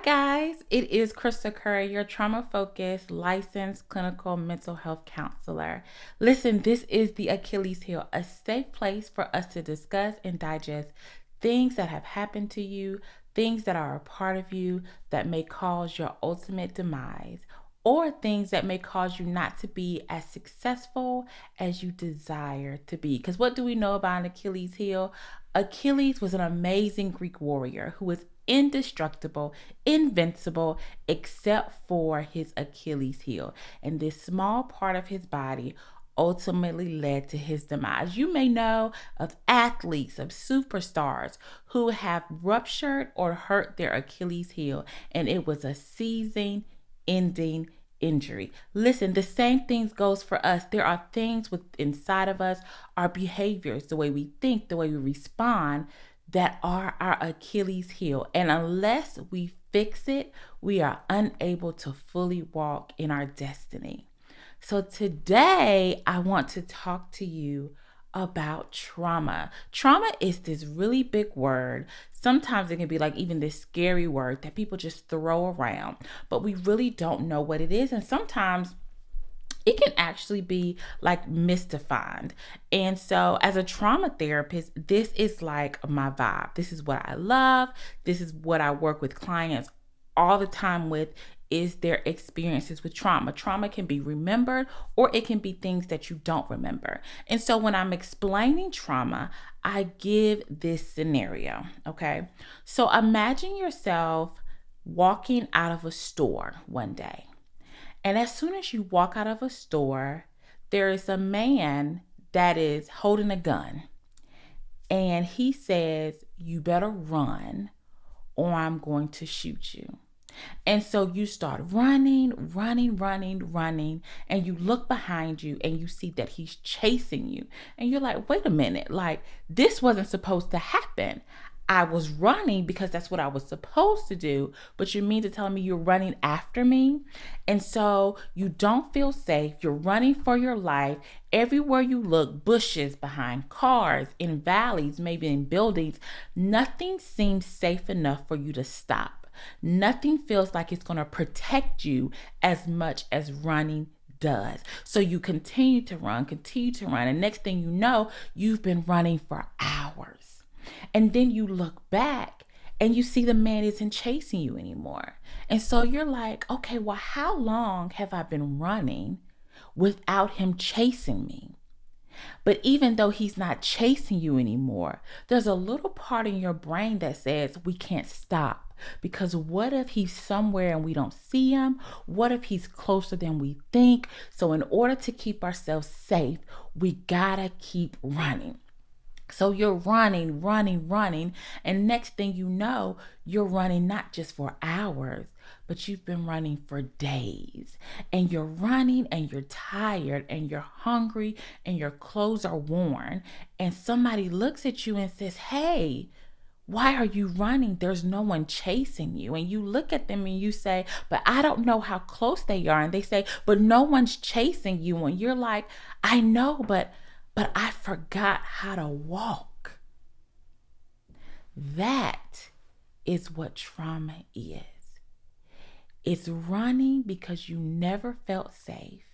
guys. It is Krista Curry, your trauma focused, licensed clinical mental health counselor. Listen, this is the Achilles heel, a safe place for us to discuss and digest things that have happened to you, things that are a part of you that may cause your ultimate demise, or things that may cause you not to be as successful as you desire to be. Because what do we know about an Achilles heel? Achilles was an amazing Greek warrior who was indestructible, invincible, except for his Achilles heel. And this small part of his body ultimately led to his demise. You may know of athletes, of superstars who have ruptured or hurt their Achilles heel, and it was a season ending injury. Listen, the same things goes for us. There are things inside of us, our behaviors, the way we think, the way we respond, that are our Achilles heel. And unless we fix it, we are unable to fully walk in our destiny. So today I want to talk to you about trauma. Trauma is this really big word. Sometimes it can be like even this scary word that people just throw around, but we really don't know what it is. And sometimes it can actually be like misdefined. And so, as a trauma therapist, this is like my vibe. This is what I love. This is what I work with clients all the time with, is their experiences with trauma. Trauma can be remembered, or it can be things that you don't remember. And so when I'm explaining trauma, I give this scenario, okay? So imagine yourself walking out of a store one day. And as soon as you walk out of a store, there is a man that is holding a gun. And he says, "You better run or I'm going to shoot you." And so you start running, and you look behind you and you see that he's chasing you. And you're like, wait a minute, like this wasn't supposed to happen. I was running because that's what I was supposed to do, but you mean to tell me you're running after me? And so you don't feel safe. You're running for your life. Everywhere you look, bushes, behind cars, in valleys, maybe in buildings, nothing seems safe enough for you to stop. Nothing feels like it's going to protect you as much as running does. So you continue to run. And next thing you know, you've been running for hours. And then you look back and you see the man isn't chasing you anymore. And so you're like, okay, well, how long have I been running without him chasing me? But even though he's not chasing you anymore, there's a little part in your brain that says we can't stop. Because what if he's somewhere and we don't see him? What if he's closer than we think? So in order to keep ourselves safe, we gotta keep running. So you're running. And next thing you know, you're running not just for hours, but you've been running for days. And you're running and you're tired and you're hungry and your clothes are worn. And somebody looks at you and says, "Hey, why are you running? There's no one chasing you." And you look at them and you say, "But I don't know how close they are." And they say, "But no one's chasing you." And you're like, "I know, but I forgot how to walk." That is what trauma is. It's running because you never felt safe,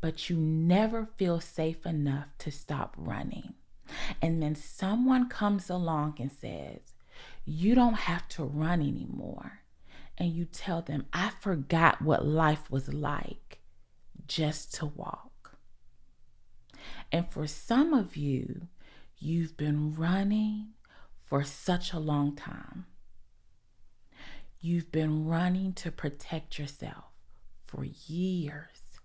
but you never feel safe enough to stop running. And then someone comes along and says, "You don't have to run anymore." And you tell them, "I forgot what life was like just to walk." And for some of you, you've been running for such a long time. You've been running to protect yourself for years.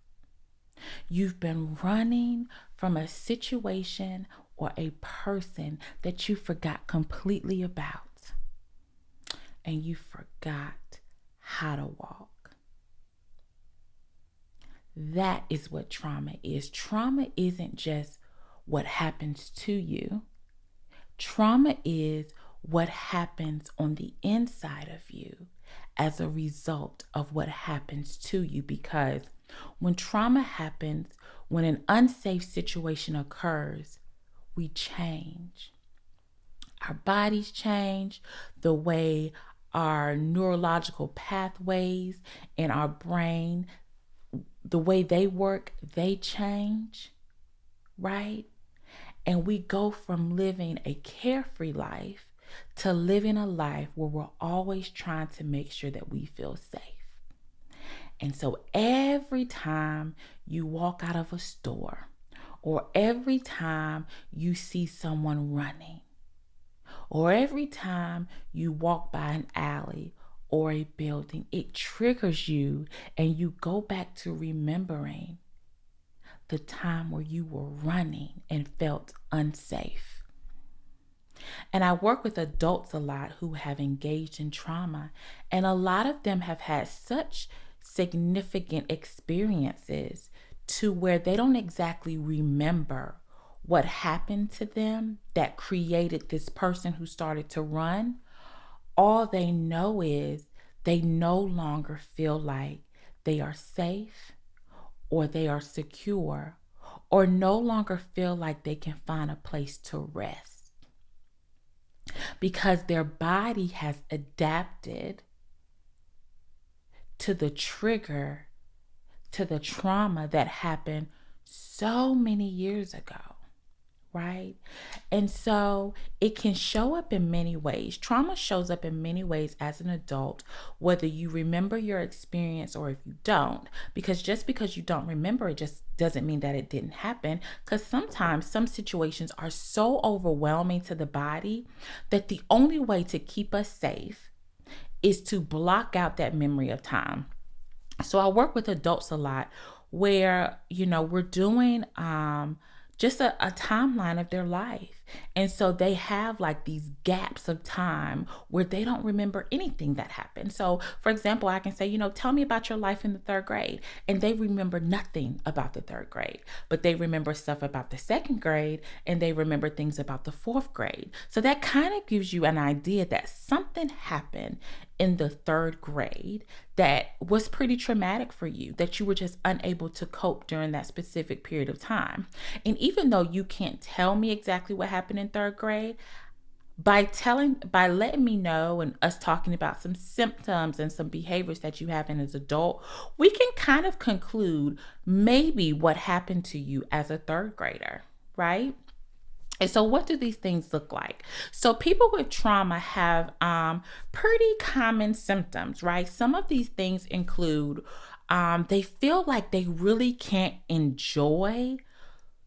You've been running from a situation or a person that you forgot completely about. And you forgot how to walk. That is what trauma is. Trauma isn't just what happens to you. Trauma is what happens on the inside of you as a result of what happens to you. Because when trauma happens, when an unsafe situation occurs, we change. Our bodies change, the way our neurological pathways in our brain, the way they work, they change, right? And we go from living a carefree life to living a life where we're always trying to make sure that we feel safe. And so every time you walk out of a store, or every time you see someone running, or every time you walk by an alley or a building, it triggers you and you go back to remembering the time where you were running and felt unsafe. And I work with adults a lot who have engaged in trauma, and a lot of them have had such significant experiences to where they don't exactly remember what happened to them that created this person who started to run. All they know is they no longer feel like they are safe or they are secure or no longer feel like they can find a place to rest because their body has adapted to the trigger, to the trauma that happened so many years ago, right? And so it can show up in many ways. Trauma shows up in many ways as an adult, whether you remember your experience or if you don't, because just because you don't remember it just doesn't mean that it didn't happen, because sometimes some situations are so overwhelming to the body that the only way to keep us safe is to block out that memory of time. So I work with adults a lot where, we're doing just a timeline of their life. And so they have like these gaps of time where they don't remember anything that happened. So, for example, I can say, tell me about your life in the third grade. And they remember nothing about the third grade, but they remember stuff about the second grade and they remember things about the fourth grade. So that kind of gives you an idea that something happened in the third grade that was pretty traumatic for you, that you were just unable to cope during that specific period of time. And even though you can't tell me exactly what happened in third grade, by letting me know and us talking about some symptoms and some behaviors that you have in as an adult, we can kind of conclude maybe what happened to you as a third grader, right? And so what do these things look like? So people with trauma have pretty common symptoms, right? Some of these things include they feel like they really can't enjoy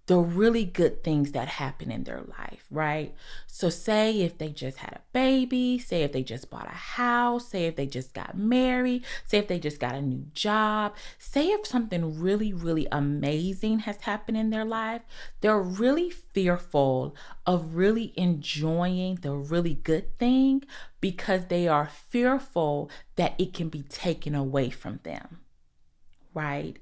the really good things that happen in their life, right? So say if they just had a baby, say if they just bought a house, say if they just got married, say if they just got a new job, say if something really, really amazing has happened in their life, they're really fearful of really enjoying the really good thing because they are fearful that it can be taken away from them, right?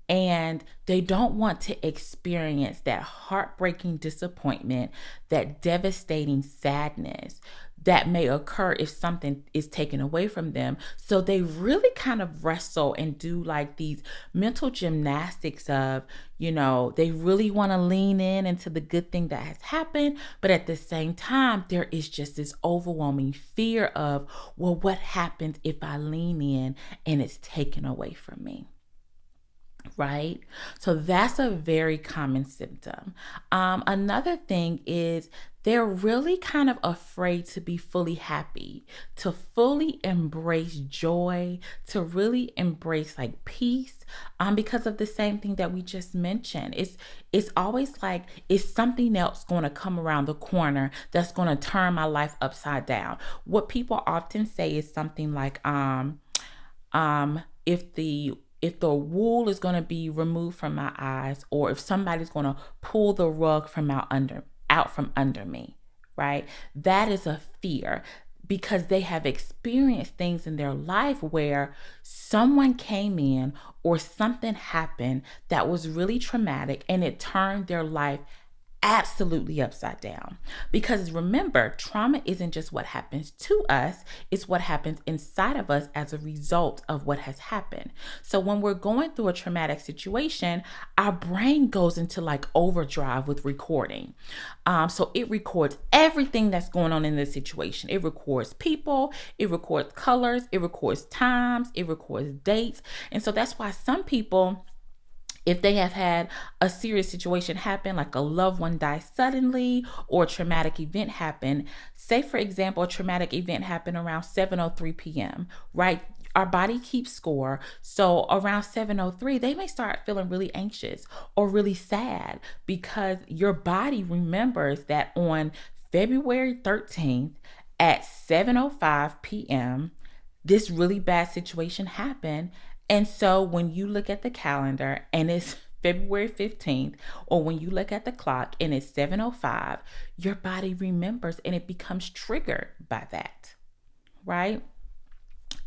And they don't want to experience that heartbreaking disappointment, that devastating sadness that may occur if something is taken away from them. So they really kind of wrestle and do like these mental gymnastics of, they really want to lean in into the good thing that has happened. But at the same time, there is just this overwhelming fear of, well, what happens if I lean in and it's taken away from me? Right? So that's a very common symptom. Another thing is they're really kind of afraid to be fully happy, to fully embrace joy, to really embrace like peace, because of the same thing that we just mentioned. It's always like, is something else going to come around the corner that's going to turn my life upside down? What people often say is something like, if the wool is going to be removed from my eyes, or if somebody's going to pull the rug from out from under me, right? That is a fear because they have experienced things in their life where someone came in or something happened that was really traumatic and it turned their life absolutely upside down. Because remember, trauma isn't just what happens to us, it's what happens inside of us as a result of what has happened. So when we're going through a traumatic situation, our brain goes into like overdrive with recording. So it records everything that's going on in this situation. It records people, it records colors, it records times, it records dates. And so that's why some people, if they have had a serious situation happen, like a loved one die suddenly or a traumatic event happen, say for example, a traumatic event happened around 7:03 p.m., right? Our body keeps score. So around 7:03, they may start feeling really anxious or really sad because your body remembers that on February 13th at 7:05 p.m., this really bad situation happened. And so when you look at the calendar and it's February 15th, or when you look at the clock and it's 7:05, your body remembers and it becomes triggered by that, right?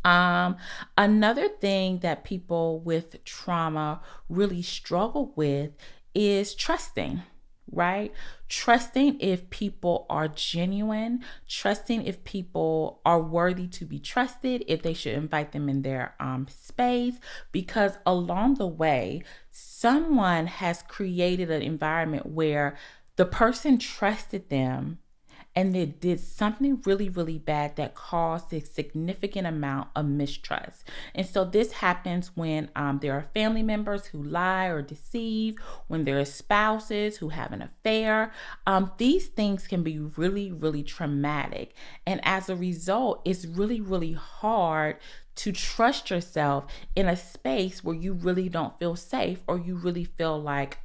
Another thing that people with trauma really struggle with is trusting, right? Trusting if people are genuine, trusting if people are worthy to be trusted, if they should invite them in their space, because along the way, someone has created an environment where the person trusted them and they did something really, really bad that caused a significant amount of mistrust. And so this happens when there are family members who lie or deceive, when there are spouses who have an affair. These things can be really, really traumatic. And as a result, it's really, really hard to trust yourself in a space where you really don't feel safe, or you really feel like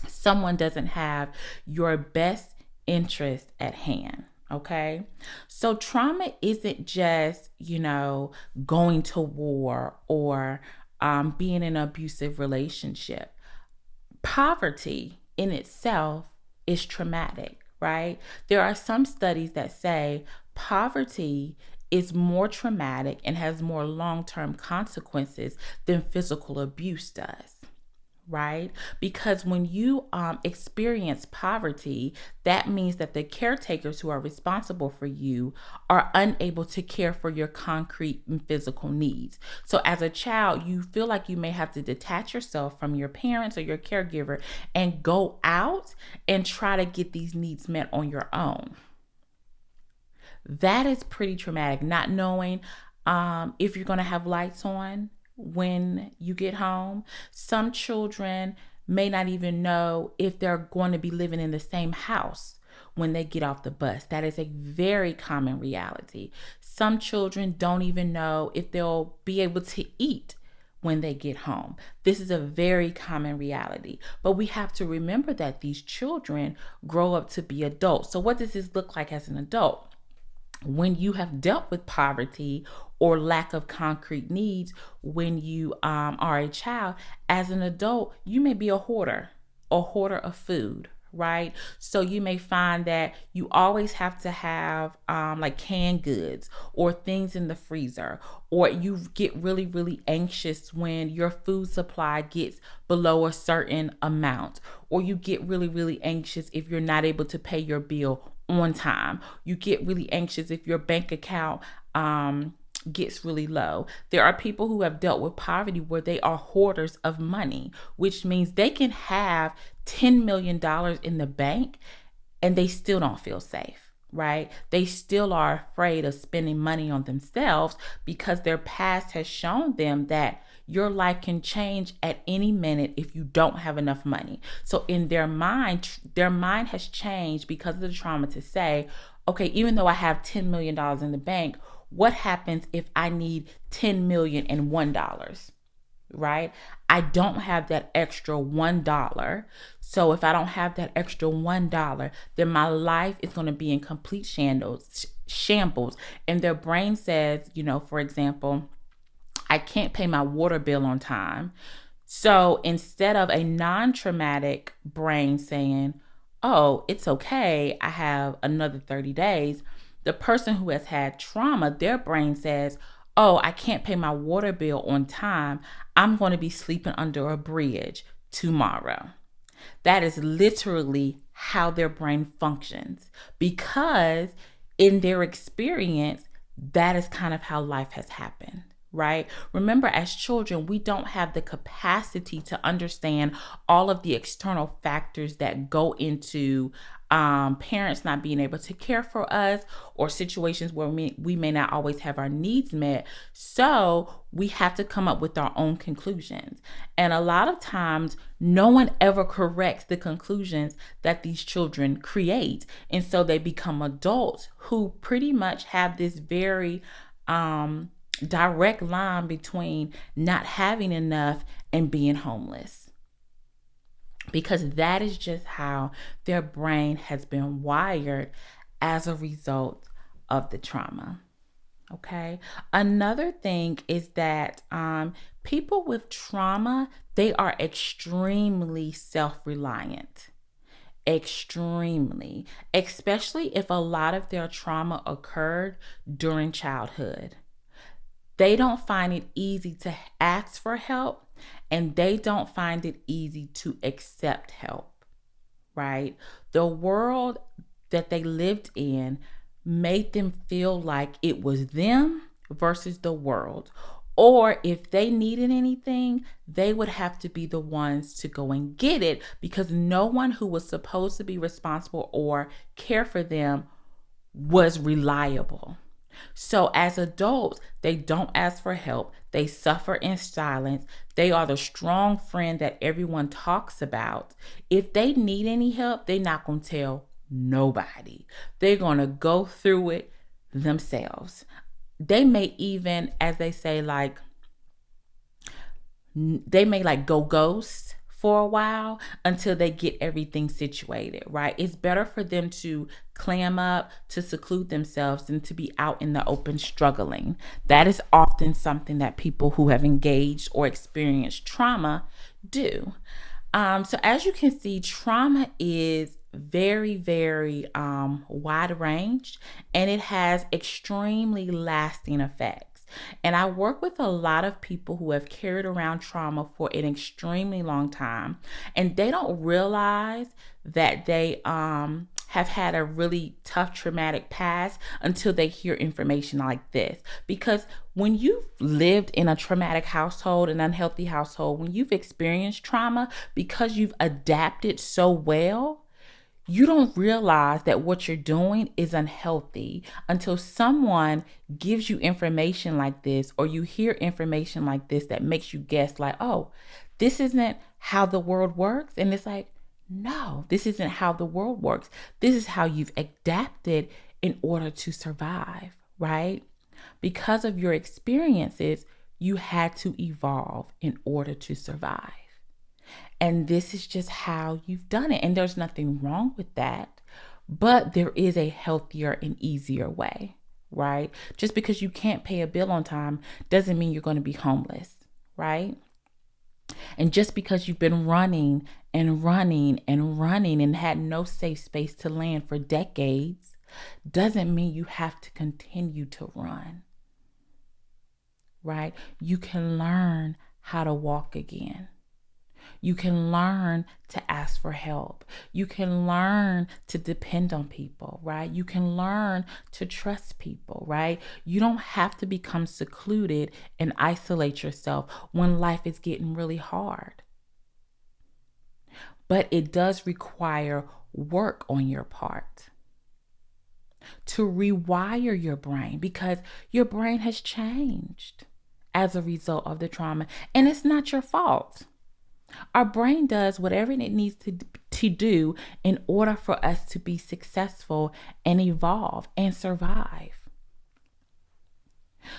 someone doesn't have your best interest at hand. Okay. So trauma isn't just, going to war or being in an abusive relationship. Poverty in itself is traumatic, right? There are some studies that say poverty is more traumatic and has more long-term consequences than physical abuse does, right? Because when you experience poverty, that means that the caretakers who are responsible for you are unable to care for your concrete and physical needs. So as a child, you feel like you may have to detach yourself from your parents or your caregiver and go out and try to get these needs met on your own. That is pretty traumatic, not knowing if you're going to have lights on when you get home. Some children may not even know if they're going to be living in the same house when they get off the bus. That is a very common reality. Some children don't even know if they'll be able to eat when they get home. This is a very common reality. But we have to remember that these children grow up to be adults. So what does this look like as an adult? When you have dealt with poverty or lack of concrete needs when you are a child, as an adult, you may be a hoarder of food, right? So you may find that you always have to have like canned goods or things in the freezer, or you get really, really anxious when your food supply gets below a certain amount, or you get really, really anxious if you're not able to pay your bill on time. You get really anxious if your bank account gets really low. There are people who have dealt with poverty where they are hoarders of money, which means they can have $10 million in the bank and they still don't feel safe, right? They still are afraid of spending money on themselves because their past has shown them that your life can change at any minute if you don't have enough money. So in their mind has changed because of the trauma to say, okay, even though I have $10 million in the bank, what happens if I need $10,001,001? Right? I don't have that extra $1. So if I don't have that extra $1, then my life is going to be in complete shambles. And their brain says, for example, I can't pay my water bill on time. So instead of a non-traumatic brain saying, oh, it's okay, I have another 30 days, the person who has had trauma, their brain says, oh, I can't pay my water bill on time, I'm going to be sleeping under a bridge tomorrow. That is literally how their brain functions, because in their experience, that is kind of how life has happened, right? Remember, as children, we don't have the capacity to understand all of the external factors that go into parents not being able to care for us, or situations where we may not always have our needs met. So we have to come up with our own conclusions. And a lot of times, no one ever corrects the conclusions that these children create. And so they become adults who pretty much have this very direct line between not having enough and being homeless, because that is just how their brain has been wired as a result of the trauma. Okay. Another thing is that people with trauma, they are extremely self-reliant. Extremely, especially if a lot of their trauma occurred during childhood. They don't find it easy to ask for help, and they don't find it easy to accept help, right? The world that they lived in made them feel like it was them versus the world. Or if they needed anything, they would have to be the ones to go and get it, because no one who was supposed to be responsible or care for them was reliable. So as adults, they don't ask for help. They suffer in silence. They are the strong friend that everyone talks about. If they need any help, they're not going to tell nobody. They're going to go through it themselves. They may even, as they say, they may go ghost for a while until they get everything situated, right? It's better for them to clam up, to seclude themselves, than to be out in the open struggling. That is often something that people who have engaged or experienced trauma do. So as you can see, trauma is very, very wide ranged, and it has extremely lasting effects. And I work with a lot of people who have carried around trauma for an extremely long time, and they don't realize that they have had a really tough traumatic past until they hear information like this. Because when you've lived in a traumatic household, an unhealthy household, when you've experienced trauma, because you've adapted so well, you don't realize that what you're doing is unhealthy until someone gives you information like this, or you hear information like this that makes you guess like, oh, this isn't how the world works. And it's like, no, this isn't how the world works. This is how you've adapted in order to survive, right? Because of your experiences, you had to evolve in order to survive. And this is just how you've done it. And there's nothing wrong with that. But there is a healthier and easier way, right? Just because you can't pay a bill on time doesn't mean you're going to be homeless, right? And just because you've been running and running and running and had no safe space to land for decades doesn't mean you have to continue to run, right? You can learn how to walk again. You can learn to ask for help. You can learn to depend on people, right? You can learn to trust people, right? You don't have to become secluded and isolate yourself when life is getting really hard. But it does require work on your part to rewire your brain, because your brain has changed as a result of the trauma, and it's not your fault. Our brain does whatever it needs to do in order for us to be successful and evolve and survive.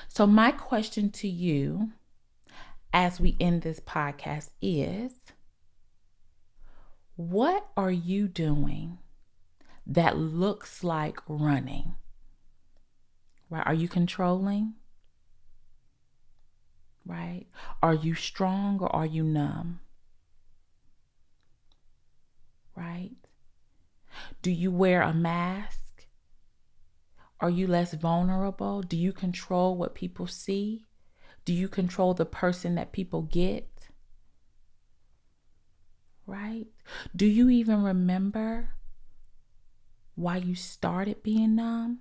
So my question to you as we end this podcast is, what are you doing that looks like running? Right? Are you controlling? Right? Are you strong or are you numb? Right? Do you wear a mask? Are you less vulnerable? Do you control what people see? Do you control the person that people get? right? Do you even remember why you started being numb?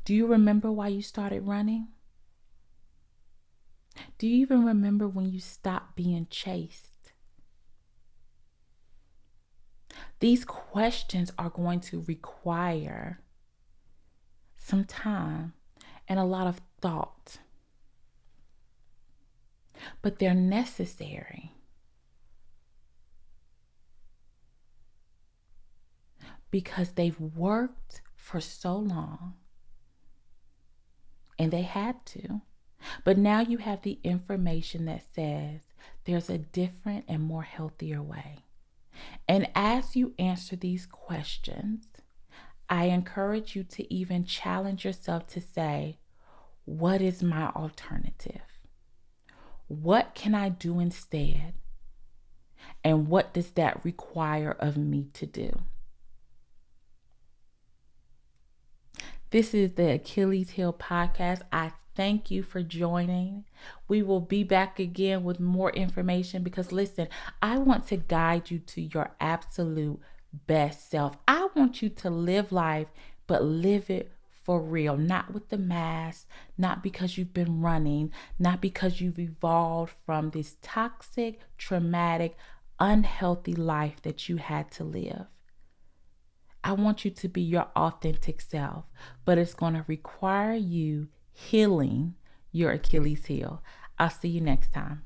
Do you remember why you started running? Do you even remember when you stopped being chased? These questions are going to require some time and a lot of thought, but they're necessary because they've worked for so long and they had to. But now you have the information that says there's a different and more healthier way. And as you answer these questions, I encourage you to even challenge yourself to say, what is my alternative? What can I do instead? And what does that require of me to do? This is the Achilles Heel podcast. I thank you for joining. We will be back again with more information because listen, I want to guide you to your absolute best self. I want you to live life, but live it for real, not with the mask, not because you've been running, not because you've evolved from this toxic, traumatic, unhealthy life that you had to live. I want you to be your authentic self, but it's going to require you healing your Achilles heel. I'll see you next time.